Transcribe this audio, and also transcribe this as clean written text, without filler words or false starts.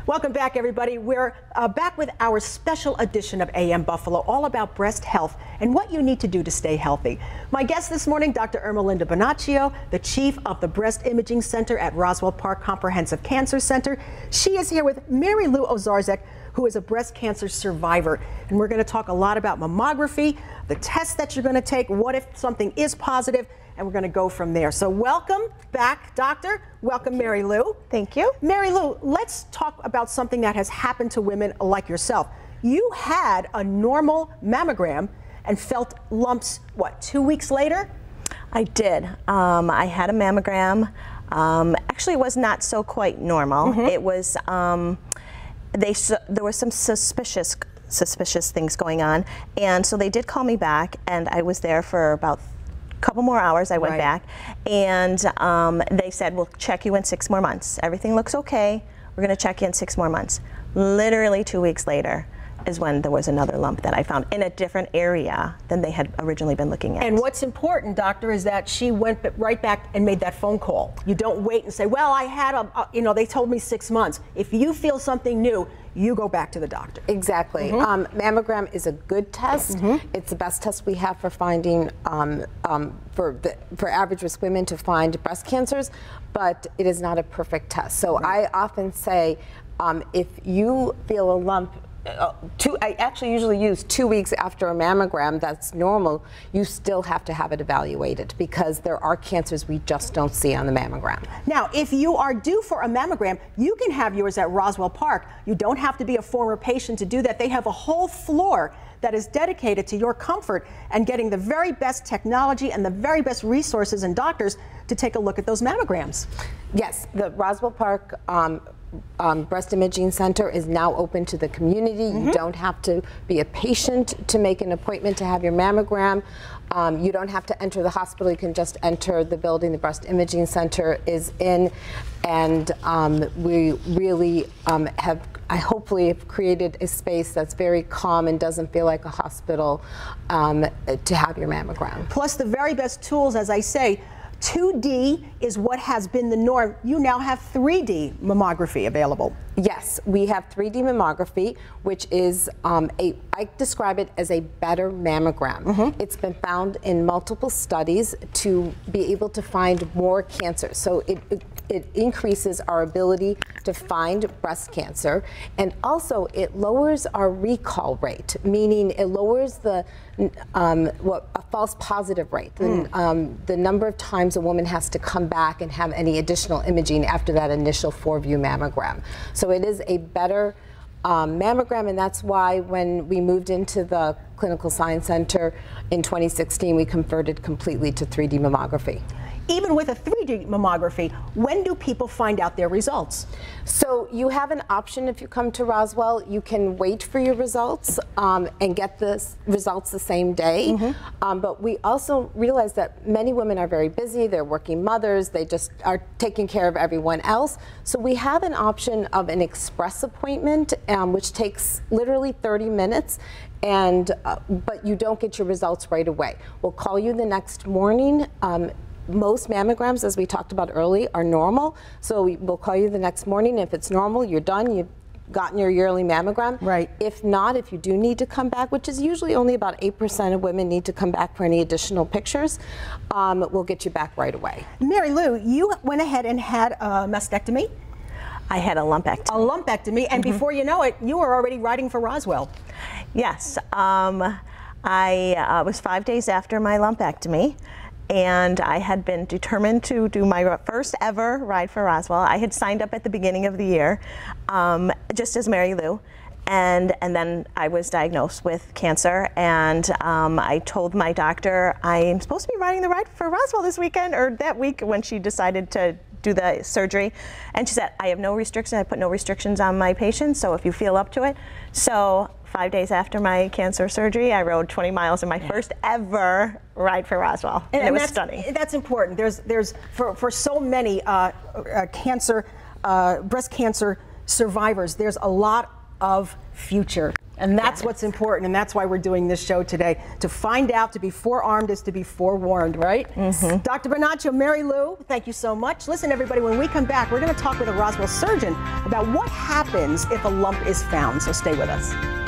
Welcome back, everybody. We're back with our special edition of AM Buffalo, all about breast health and what you need to do to stay healthy. My guest this morning, Dr. Ermelinda Bonaccio, the chief of the Breast Imaging Center at Roswell Park Comprehensive Cancer Center. She is here with Mary Lou Ozarzek, who is a breast cancer survivor. And we're going to talk a lot about mammography, the tests that you're going to take, what if something is positive, and we're going to go from there. So welcome back, doctor. Welcome, Mary Lou. Thank you. Mary Lou, let's talk about something that has happened to women like yourself. You had a normal mammogram and felt lumps, what, 2 weeks later? I did. I had a mammogram. Actually, it was not so quite normal. It was, there were some suspicious things going on. And so they did call me back, and I was there for about couple more hours. I went back, and they said, we'll check you in 6 more months. Everything looks okay. We're going to check you in 6 more months. Literally 2 weeks later is when there was another lump that I found in a different area than they had originally been looking at. And what's important, doctor, is that she went right back and made that phone call. You don't wait and say, well, I had they told me 6 months. If you feel something new, you go back to the doctor. Exactly. Mammogram is a good test. It's the best test we have for finding, for average risk women to find breast cancers, but it is not a perfect test. So I often say, if you feel a lump, I actually usually use 2 weeks after a mammogram that's normal, you still have to have it evaluated because there are cancers we just don't see on the mammogram. Now, if you are due for a mammogram, you can have yours at Roswell Park. You don't have to be a former patient to do that. They have a whole floor that is dedicated to your comfort and getting the very best technology and the very best resources and doctors to take a look at those mammograms. Yes, the Roswell Park Breast Imaging Center is now open to the community. You don't have to be a patient to make an appointment to have your mammogram. You don't have to enter the hospital. You can just enter the building the Breast Imaging Center is in. And we really hopefully have created a space that's very calm and doesn't feel like a hospital to have your mammogram. Plus the very best tools, as I say. 2D is what has been the norm. You now have 3D mammography available. Yes, we have 3D mammography, which is I describe it as a better mammogram. It's been found in multiple studies to be able to find more cancer. So it increases our ability to find breast cancer, and also it lowers our recall rate, meaning it lowers the a false positive rate, the number of times a woman has to come back and have any additional imaging after that initial 4-view mammogram. So it is a better mammogram, and that's why when we moved into the Clinical Science Center in 2016, we converted completely to 3D mammography. Even with a 3D mammography, when do people find out their results? So you have an option if you come to Roswell. You can wait for your results and get the results the same day. But we also realize that many women are very busy. They're working mothers. They just are taking care of everyone else. So we have an option of an express appointment, which takes literally 30 minutes. And but you don't get your results right away. We'll call you the next morning. Most mammograms, as we talked about early, are normal. So we'll call you the next morning. If it's normal, you're done. You've gotten your yearly mammogram. Right. If not, if you do need to come back, which is usually only about 8% of women need to come back for any additional pictures, we'll get you back right away. Mary Lou, you went ahead and had a mastectomy. I had a lumpectomy. A lumpectomy, and before you know it, you were already riding for Roswell. Yes. I was 5 days after my lumpectomy, and I had been determined to do my first ever ride for Roswell. I had signed up at the beginning of the year, just as Mary Lou, and then I was diagnosed with cancer, and I told my doctor I'm supposed to be riding the ride for Roswell this weekend, or that week when she decided to do the surgery, and she said, I have no restrictions, I put no restrictions on my patients, so if you feel up to it. So 5 days after my cancer surgery, I rode 20 miles in my first ever ride for Roswell. And it was stunning. That's important. There's for so many breast cancer survivors, there's a lot of future And that's what's important, and that's why we're doing this show today. To find out, to be forearmed is to be forewarned, right? Dr. Bonaccio, Mary Lou, thank you so much. Listen, everybody, when we come back, we're going to talk with a Roswell surgeon about what happens if a lump is found. So stay with us.